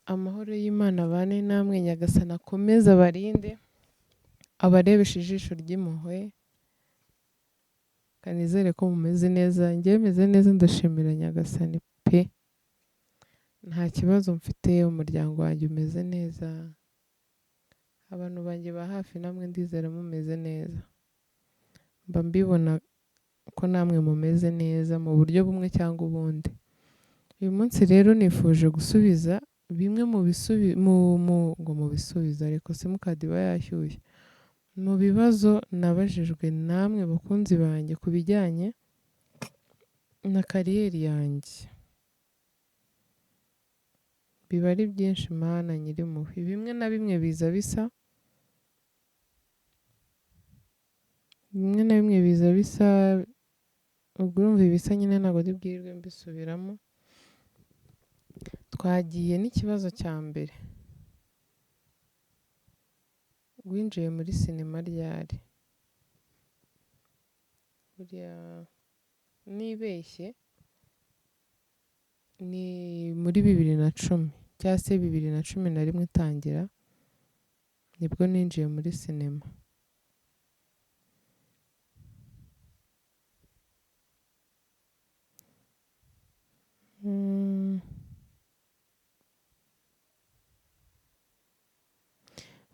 Amahoro y'Imana abane namwe, Nyagasani akomeze abarinde, abarebeshe ijisho ry'impuhwe, kanizere ko mumeze neza. Njyewe meze neza, ndashimira Nyagasani pe. Nta kibazo mfite, umuryango wanjye umeze neza, abantu banjye ba hafi namwe ndizera mumeze neza. Mba mbibona ko namwe mumeze neza mu buryo bumwe cyangwa ubundi. Uyu munsi rero nifuje gusubiza bimwe mu bisubizo ariko simukadi iba yashyushye, mu bibazo nabajijwe namwe bakunzi banjye ku bijyanye na kariyeri yanjye. Biba ari byinshi Mana nyirimpuhwe, bimwe na bimwe biza bisa, ubwo urumva ibisa nyine ntabwo ndibwirirwe mbisubiramo. Twagiye n'ikibazo cya mbere, winjiye muri sinema ryari? Buriya nibeshye ni muri 2010 cyangwa se 2011 itangira, nibwo ninjiye muri sinema.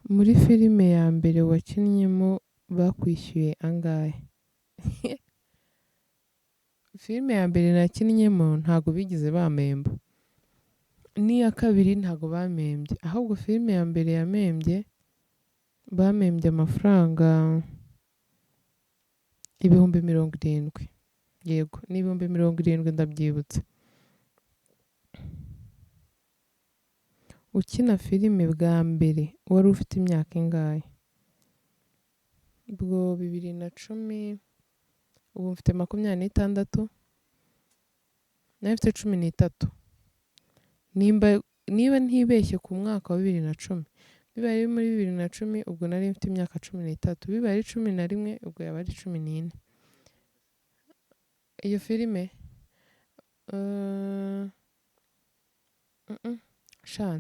Muri filime ya mbere wakinnyemo bakwishyuye angahe? Filime ya mbere nakinnyemo ntago bigeze bamemba, n'iya kabiri ntago bamembye, ahubwo filime ya mbere bamembye amafaranga 70,000. Yego, ni 70,000 ndabyibutse. Ukina filime bwa mbere wari ufite imyaka ingahe? Ubwo 2010, ubu mfite 26, nari mfite 13. Niba ntibeshye ku mwaka wa 2010, bibaye ari muri 2010 ubwo nari mfite imyaka 13, bibaye ari 11 ubwo yaba ari 14. Iyo filime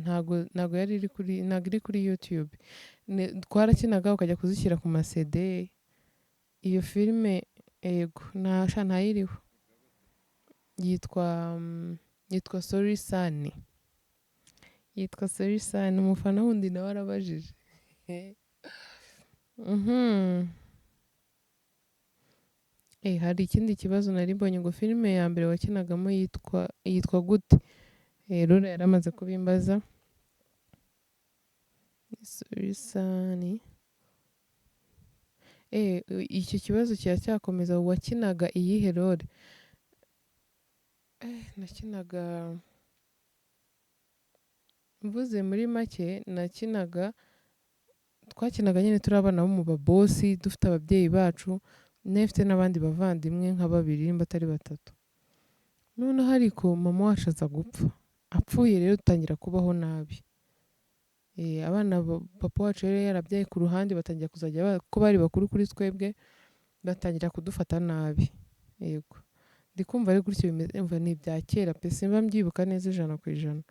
ntago yari iri kuri YouTube. Twarakinaga ukajya kuzishyira ku ma CD. Iyo filime yego ntayiriho. Yitwa Sorry Sun. Yitwa Sorry Sun, umufana wundi nawe arabajije. Hari ikindi kibazo nari mbonye ngo filime ya mbere wakinagamo yitwa gute? Rero yaramaze kubimbaza. Sorry Sun. Icyo kibazo kiracyakomeza, wakinaga iyihe role? Nakinaga, mvuze muri make twakinaga nyine turi abana bo mu babosi, dufite ababyeyi bacu, nefite n'abandi bavandimwe nka 2 nimba atari 3. Noneho ariko mama wacu aza gupfa. Apfuye rero dutangira kubaho nabi. Abana papa wacu rero yarabyaye ku ruhande, batangira kuzajya ko bari bakuru kuri twebwe, batangira kudufata nabi. Yego, ndikumva ari gutyo bimeze, mva ni ibya kera pe, simba mbyibuka neza 100%.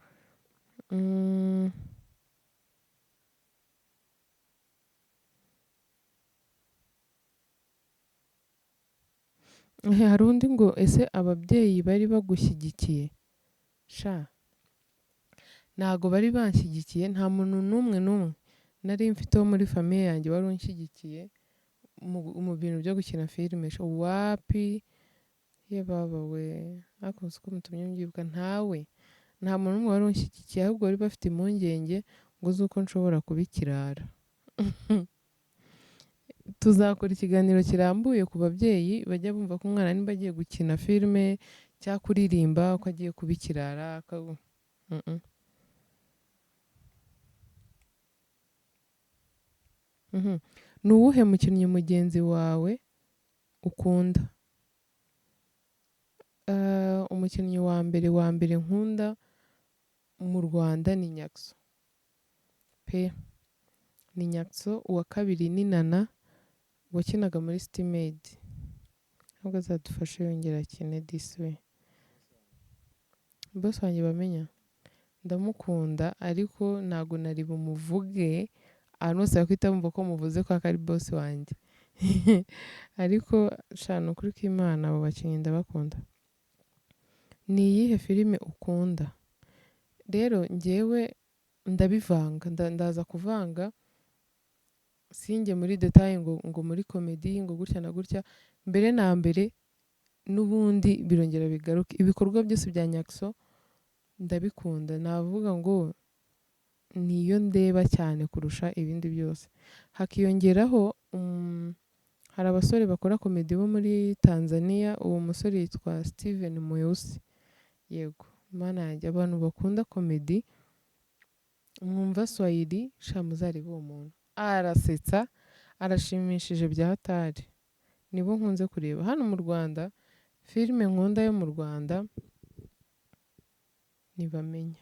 Hari undi ngo ese ababyeyi bari bagushyigikiye? Ntago bari banshyigikiye, nta muntu n'umwe nari mfite wo muri famiye yanjye wari unshyigikiye mu bintu byo gukina filime. Wapi ye baba we, ariko siko mutumye mbyibuka. Nta muntu n'umwe wari unshyigikiye, ahubwo bari bafite impungenge ngo z'uko nshobora kuba ikirara. Tuzakora ikiganiro kirambuye ku babyeyi bajya bumva ko umwana nimba agiye gukina filime cyangwa kuririmba ko agiye kuba ikirara. Ni uwuhe mukinnyi mugenzi wawe ukunda? Umukinnyi wa mbere nkunda mu Rwanda ni Nyakso pe, ni Nyakso. Uwa kabiri ni Nana wakinaga muri Stimade, ntabwo azadufashe yongera akine this way. Boss wanjye bamenya ndamukunda ariko ntago nari bumuvuge ahantu hose bakwita bumva ko muvuze ko ari boss wanjye. Ariko shana ukuri kw'Imana abo bakinnyi ndabakunda. Ni iyihe filime ukunda? Rero njyewe ndabivanga, ndaza kuvanga sinjye muri detail ngo muri komedi ngo gutya na gutya. Mbere na mbere n'ubundi birongera bigaruke, ibikorwa byose bya Nyakso ndabikunda, navuga ngo niyo ndeba cyane kurusha ibindi byose. Hakiyongeraho hari abasore bakora komedi bo muri Tanzania, uwo musore yitwa Steven Moyosi. Yego mana yanjye, abantu bakunda komedi mwumva Swahili sha muzarebe uwo muntu, arasetsa arashimishije bya hatari, nibo nkunze kureba. Hano mu Rwanda filime nkunda yo mu Rwanda Nibamenya.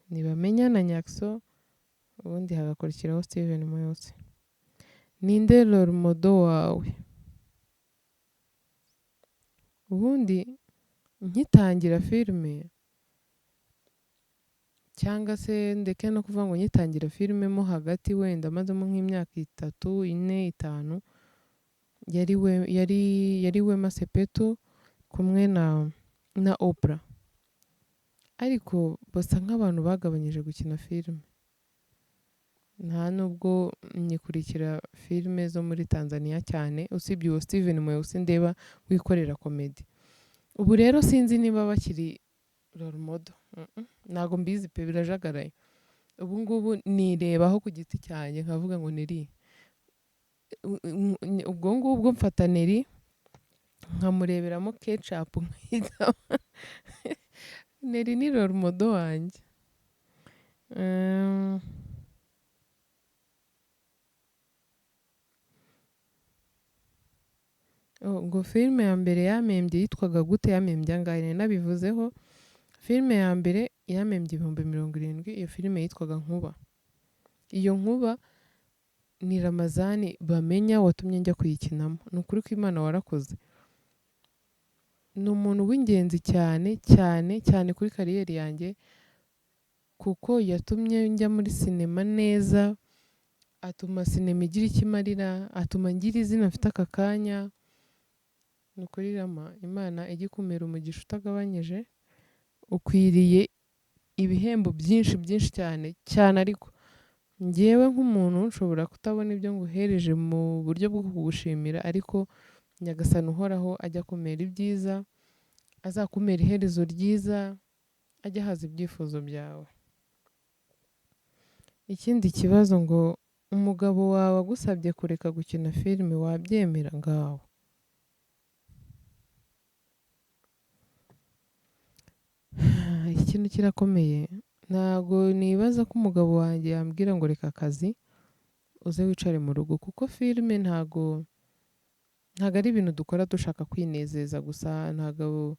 Nibamenya na Nyakso, ubundi hagakurikiraho Steven Moyosi. Ninde role model wawe? Ubundi nkitangira filime cyangwa se ndeke no kuvuga ngo nyitangira filime mo hagati, wenda mazemo nk'imyaka 3, 4, 5, yari Wema Sepetu kumwe na Oprah. Ariko basa nk'abantu bagabanyije gukina filime, nta nubwo nyikurikira filime zo muri Tanzania cyane, usibye uwo Steven Moyosi ndeba wikorera komedi. Ubu rero sinzi niba bakiri role model, ntago mbizi pe, birajagaraye. Ubu ngubu nirebaho ku giti cyanjye nkavuga ngo Neri, ubwo ngubwo mfata Neri nkamureberamo ketchup nkahita Neri ni role model wanjye. Ngo filime ya mbere yamembye yitwaga gute? Yamembye angahe? Nabivuzeho. Filime ya mbere yamembye 70,000, iyo filime yitwaga Nkuba. Iyo Nkuba ni Ramazani Bamenya watumye njya kuyikinamo. Ni ukuri kw'Imana warakoze. Ni umuntu w'ingenzi cyane cyane cyane kuri kariyeri yanjye, kuko yatumye njya muri sinema neza, atuma sinema igira icyo imarira, atuma ngira izina mfite aka kanya. Ni ukuri Rama, Imana ijye ikumera umugisha utagabanyije, ukwiriye ibihembo byinshi byinshi cyane cyane. Ariko njyewe nk'umuntu nshobora kutabona ibyo nguhereje mu buryo bwo kugushimira, ariko Nyagasani uhoraho ajya kumera ibyiza, azakumera iherezo ryiza, ajya ahaza ibyifuzo byawe. Ikindi kibazo ngo umugabo wawe agusabye kureka gukina filime wabyemera? Ngaho ikintu kirakomeye. Ntago nibaza ko umugabo wanjye yambwira ngo reka akazi uze wicare mu rugo, kuko filime ntago ari ibintu dukora dushaka kwinezeza gusa. Ntago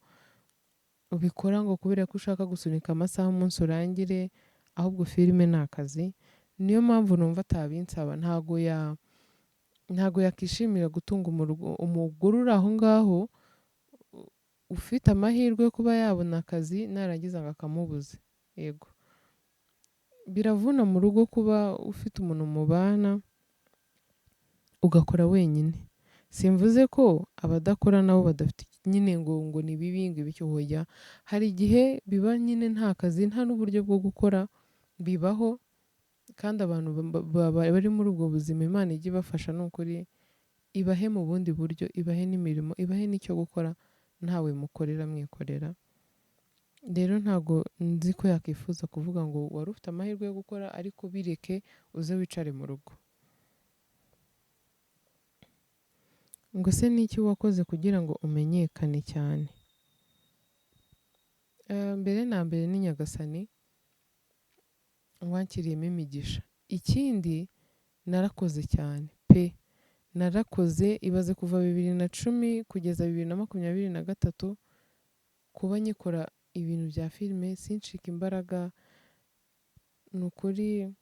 ubikora ngo kubera ko ushaka gusunika amasaha umunsi urangire, ahubwo filime ni akazi. Niyo mpamvu numva atabinsaba. Ntago yakishimira gutunga umugore uri aho ngaho ufite amahirwe yo kuba yabona akazi, narangiza ngo akamubuze. Yego, biravuna mu rugo kuba ufite umuntu mubana ugakora wenyine. Simvuze ko abadakora nabo badafite nyine ngo ni bibi ngo ibiki, hoya. Hari igihe biba nyine nta kazi, nta n'uburyo bwo gukora, bibaho. Kandi abantu bari muri ubwo buzima Imana ijya ibafasha, ni ukuri ibahe mu bundi buryo, ibahe n'imirimo, ibahe n'icyo gukora, ntawe mukorera mwikorera. Rero ntago nzi ko yakifuza kuvuga ngo wari ufite amahirwe yo gukora ariko bireke uze wicare mu rugo. Ngo se ni iki wakoze kugira ngo umenyekane cyane? Mbere na mbere ni Nyagasani wankiriyemo imigisha. Ikindi narakoze cyane pe, narakoze. Ibaze kuva 2010 kugeza 2023 kuba nyikora ibintu bya filime, sinshika imbaraga. Ni ukuri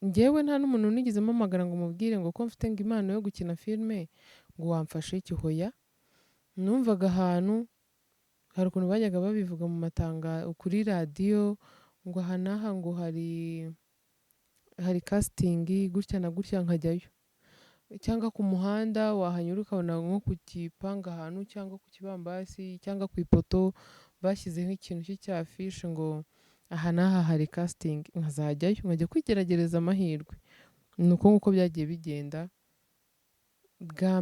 njyewe nta n'umuntu nigeze mpamagara ngo mubwire ngo ko mfite ngo impano yo gukina filime ngo wamfashe iki, hoya. numvaga ahantu hari ukuntu bajyaga babivuga mu kuri radiyo ngo aha n'aha ngo hari casting gutya na gutya nkajyayo, cyangwa ku muhanda wahanyura ukabona nko ku gipanga ahantu cyangwa ku kibambasi cyangwa ku ipoto bashyizeho ikintu cy'icyafishe ngo aha n'aha hari casting, nkazajyayo nkajya kwigeragereza amahirwe. Ni uko nguko byagiye bigenda. Bwa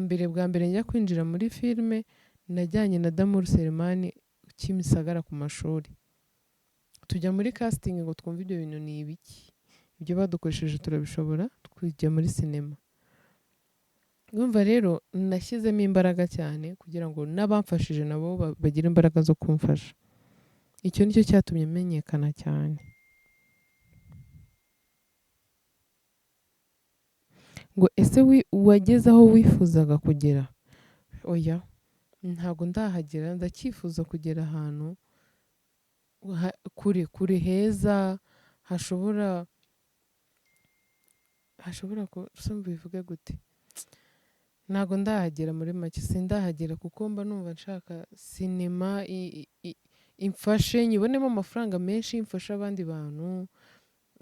mbere njya kwinjira muri filime najyanye na Damour Selemani Kimisagara ku mashuri, tujya muri casting ngo twumve ibyo bintu ni ibiki, ibyo badukoresheje turabishobora, tujya muri sinema. Urumva rero nashyizemo imbaraga cyane kugira ngo n'abamfashije nabo bagire imbaraga zo kumfasha. Icyo nicyo cyatumye menyekana cyane. Ngo ese wageze aho wifuzaga kugera? Oya, ntabwo ndahagera, ndacyifuza kugera ahantu kure heza hashobora bivuge gute, ntabwo ndahagera, muri make sindahagera kuko mba numva nshaka sinema imfashe nyibonemo amafaranga menshi, mfashe abandi bantu,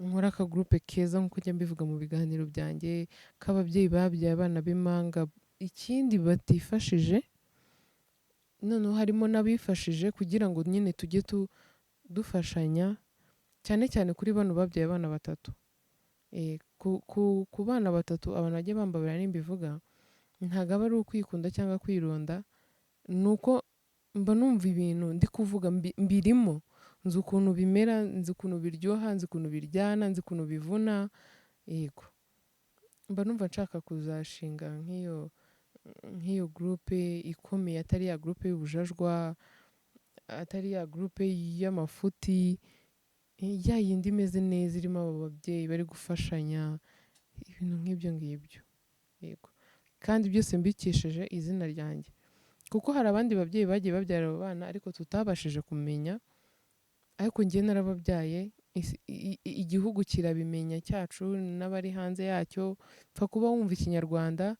nkora akagurupe keza nk'uko njya mbivuga mu biganiro byanjye, k'ababyeyi babyaye abana b'impanga ikindi batifashije, noneho harimo n'abifashije kugira ngo nyine tujye dufashanya, cyane cyane kuri bano babyaye abana batatu. Ku bana batatu abantu bajya bambabira nimbivuga, ntabwo aba ari ukwikunda cyangwa kwironda, ni uko mba numva ibintu ndi kuvuga mbirimo, nzi ukuntu bimera, nzi ukuntu biryoha, nzi ukuntu biryana, nzi ukuntu bivuna. Yego, mba numva nshaka kuzashinga nk'iyo gurupe ikomeye, atari ya gurupe y'ubujajwa, atari ya gurupe y'amafuti, ya yindi imeze neza irimo abo babyeyi bari gufashanya, ibintu nk'ibyo ngibyo. Yego, kandi byose mbikesheje izina ryanjye, kuko hari abandi babyeyi bagiye babyara abo bana ariko tutabashije kumenya, ariko njye narababyaye, igihugu kirabimenya cyacu n'abari hanze yacyo, pfa kuba wumva ikinyarwanda.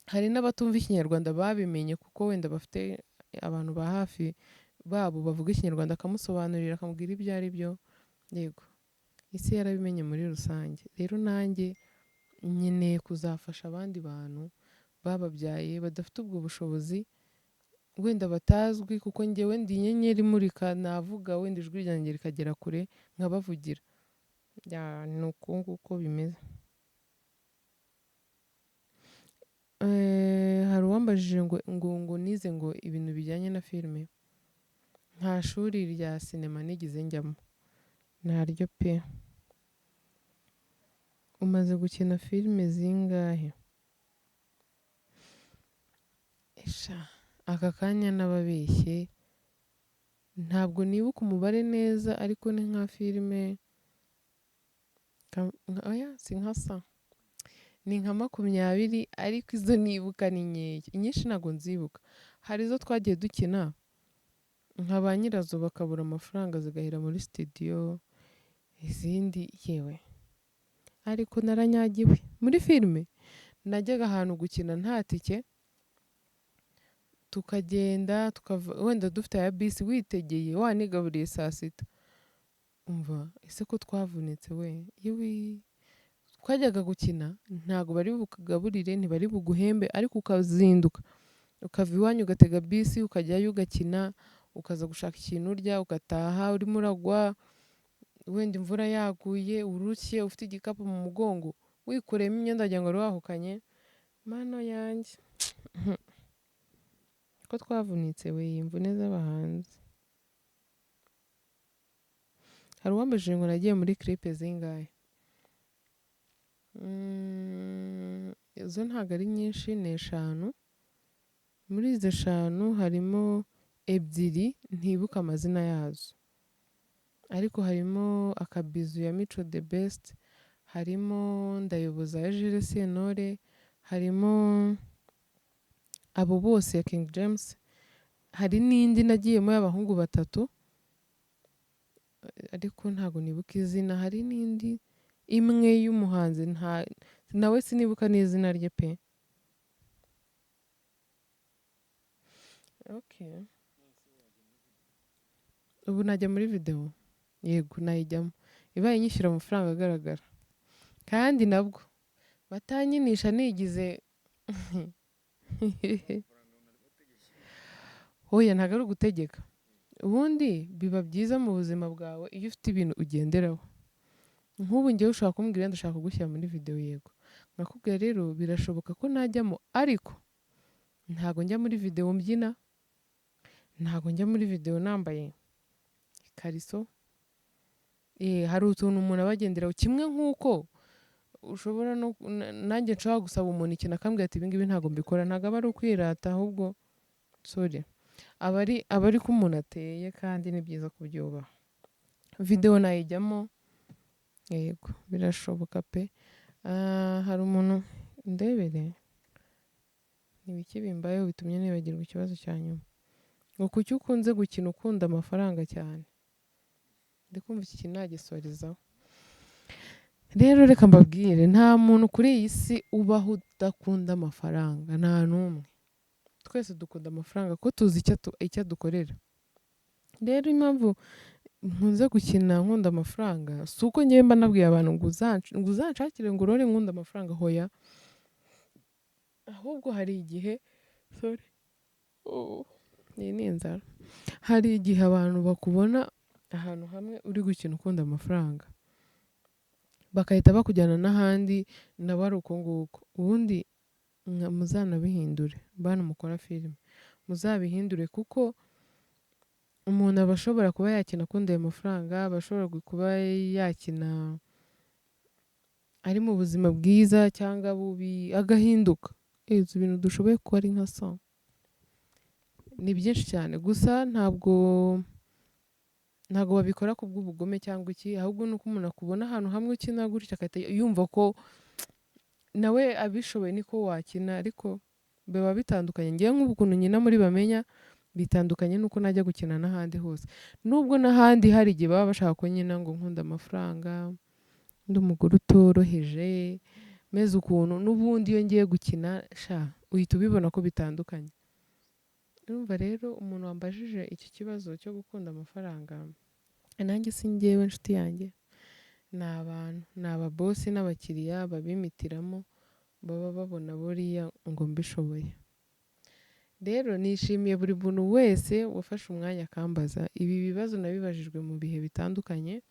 Hari n'abatumva ikinyarwanda babimenye kuko wenda bafite abantu ba hafi babo bavuga ikinyarwanda, akamusobanurira akamubwira ibyo ari byo. Yego, isi yarabimenye muri rusange. Rero nanjye nkeneye kuzafasha abandi bantu bababyaye badafite ubwo bushobozi, wenda batazwi, kuko njyewe ndi inyenyeri imurika, navuga wenda ijwi ryanjye rikagera kure nkabavugira. Ni uko nguko bimeze. Hari uwambajije ngo nize ngo ibintu bijyanye na filime. Nta shuri rya sinema nigeze njyamo, ntaryo pe. Umaze gukina filime zingahe? Aka kanya n'ababeshye, ntabwo nibuka umubare neza, ariko ni nka filime, oya si nka sa, ni nka 20, ariko izo nibuka ni nkeya, inyinshi ntabwo nzibuka. Hari izo twagiye dukina nka ba nyirazo bakabura amafaranga zigahera muri studio, izindi yewe ariko naranyagiwe muri filime. Najyaga ahantu gukina nta tike, tukagenda wenda dufite aya bisi, witegeye wanigaburiye saa sita, umva ese ko twavunitse we, twajyaga gukina ntabwo bari bukugaburire, ntibari buguhembe, ariko ukazinduka ukava iwanyu ugatega bisi ukajyayo ugakina, ukaza gushaka ikintu urya, ugataha urimo uragwa, wenda imvura yaguye, urushye, ufite igikapu mu mugongo, wikoreyemo imyenda wagira ngo wari wahukanye. Mana yanjye ko twavunitse we, imvune z'abahanzi. Hari uwambajije ngo nagiye muri clip zingahe. Izo ntabwo ari nyinshi, ni 5. Muri izo 5 harimo 2 ntibuka amazina yazo, ariko harimo akabizu ya Mico the Best, harimo Ndayoboza ya Jules Sentore, harimo abo bose ya King James, hari n'indi nagiyemo y'abahungu 3, ariko ntabwo nibuka izina. Hari n'indi imwe y'umuhanzi nawe sinibuka n'izina rye pe. Okay. Ubu najya muri video? Yego nayijyamo. Ibaye inyishyura amafaranga agaragara. Kandi nabwo batanyinisha nigize oya ntabwo ari ugutegeka. Ubundi biba byiza mu buzima bwawe iyo ufite ibintu ugenderaho. Nk'ubu njyewe ushobora kumbwira ndashaka kugushyira muri video yego. Nkakubwira rero birashoboka ko najyamo ariko ntago njya muri video mbyina, ntago njya muri video nambaye ikariso. Hari utuntu umuntu aba agenderaho kimwe nk'uko ushobora no nanjye nshobora gusaba umuntu ikintu akambwira ati ibi ngibi ntago mbikora, ntago aba ari ukwirata ahubwo sorry. Aba ari ko umuntu ateye kandi ni byiza kubyubaha. Video nayijyamo yego birashoboka pe. Hari umuntu ndebere ibiki bimbayeho bitumye nibagirwa ikibazo cya nyuma. Ngo kuki ukunze gukina ukunda amafaranga cyane? Ndikumva iki kintu nagisorezaho. Rero reka mbabwire nta muntu kuri iyi si ubaho udakunda amafaranga, nta n'umwe. Twese dukunda amafaranga ko tuzi icyo adukorera. Rero impamvu nkunze gukina nkunda amafaranga si uko njyewe mba nabwiye abantu ngo uzanshakire ngo urore nkunda amafaranga hoya. Ahubwo hari igihe sorry. Iyi ni inzara. Hari igihe abantu bakubona ahantu hamwe uri gukina ukunda amafaranga. Bakahita bakujyana n'ahandi nabo ari uko nguko. Ubundi muzanabihindure bana mukora filime. Muzabihindure kuko umuntu aba ashobora kuba yakina akunda ayo mafaranga, aba ashobora kuba yakina ari mu buzima bwiza cyangwa bubi agahinduka. Izo bintu dushoboye kuba ari nka so. Ni byinshi cyane gusa ntabwo babikora ku bw'ubugome cyangwa iki, ahubwo nuko umuntu akubona ahantu hamwe ukina gutya akahita yumva ko nawe abishoboye niko wakina, ariko biba bitandukanye. Ngewe nk'ubu ukuntu nyina muri Bamenya bitandukanye nuko najya gukina n'ahandi hose. Nubwo n'ahandi hari igihe baba bashaka ko nyina ngo nkunda amafaranga, ndi umugore utoroheje, meze ukuntu n'ubundi iyo ngiye gukina uhita ubibona ko bitandukanye. Urumva rero umuntu wambajije iki kibazo cyo gukunda amafaranga, nanjye si njyewe nshuti yanjye, ni abantu, ni ababosi n'abakiriya babimitiramo baba babona buriya ngo mbishoboye. Rero nishimiye buri muntu wese wafashe umwanya akambaza. Ibi bibazo nabibajijwe mu bihe bitandukanye,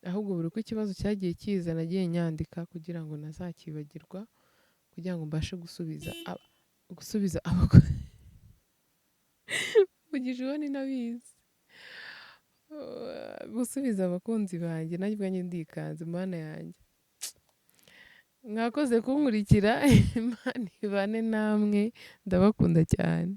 ahubwo buri uko ikibazo cyagiye kiza nagiye nyandika kugira ngo nazakibagirwa, kugira ngo mbashe gusubiza abakozi. Mugisha ni nabizi. Gusubiza abakunzi banjye nanjye ubwanjye ndikanze Mana yanjye. Mwakoze kunkurikira, Imana ibane namwe, ndabakunda cyane.